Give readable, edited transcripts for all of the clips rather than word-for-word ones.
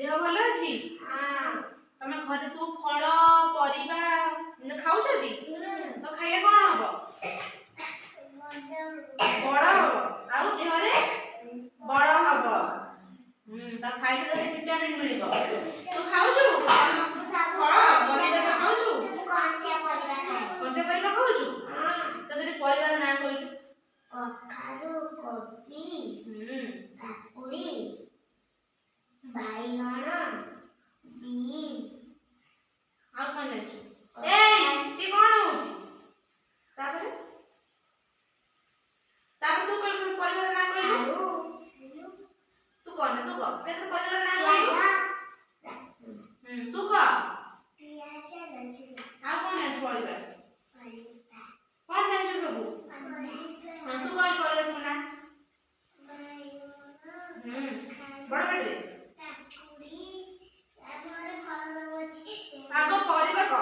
देह भल अछि तमे घर सब फल परिबा खाउछदी तो खाइले कोन हबो बड़ हबो आउ देह रे बड़ हबो त खाइले तो विटामिन मिलिबो तू खाउछु फल परिबा तो खाउछु कंचा परिबा खाउछु तो तोरी परिवार ना कहिलु कखारु कोबी काकुड़ी बाइगण बीन आ कोन जाछु ए सी कोन होउची तापर तू कल परिवार ना कहिलु तू कोन तू को पे तो परिवार ना कहिलु तू को आ कोन जाछु परिवार कोन जाछु सबु तू कोन परिवार सुना बड़ बेटे आगो परिबा को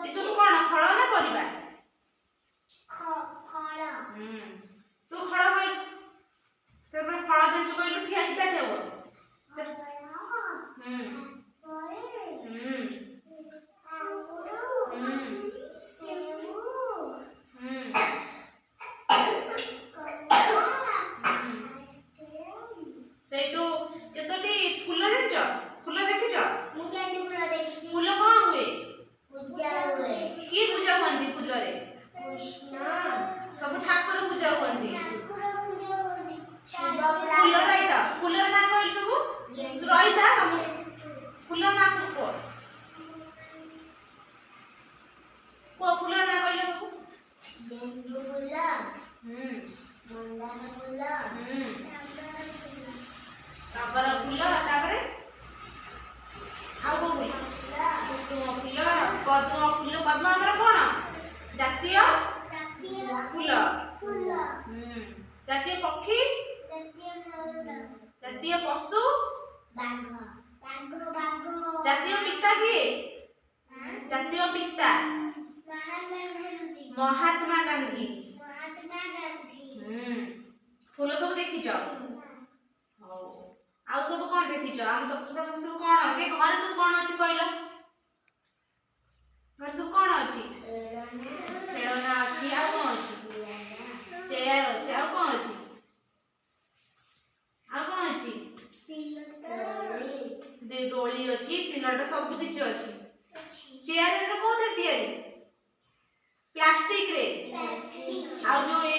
इसु कोन फल ना परिबा तू फल कहि तेरे फल देछु कहिलु ठिया सीधा ठेबो सेटू केतोटी फूल देखछ फूल देखिछ मु केंदी फूल देखिछि फूल कोन हुए पूजा हुए की पूजा होंदी फूल रे कृष्ण सब ठाकुर पूजा होंदी ठाकुर पूजा होंदी फूल रहिता फूल रे ना कहिल सब रहिता तम फूल ना सब को फूल ना कहिल सब गेंदू फूल मंदार फूल टगर फूल तापरे आउ को कुसुम फूल पद्म हमर कोन जातीय फूल जातीय पक्षी जातीय पशु जातीय पिता किए जातीय पिता महात्मा गांधी फूल सब देखिछ आउ सब कोन देखिछ हम तो छोटा सब कोन जे घर सब कोन अछि कहलो घर सब कोन अछि खेलना अछि आ कोन अछि चेयर अछि आ कोन अछि दे डोली अछि सिलट सब किछ अछि चेयर रे कोथि तयारी प्लास्टिक रे आ जो ए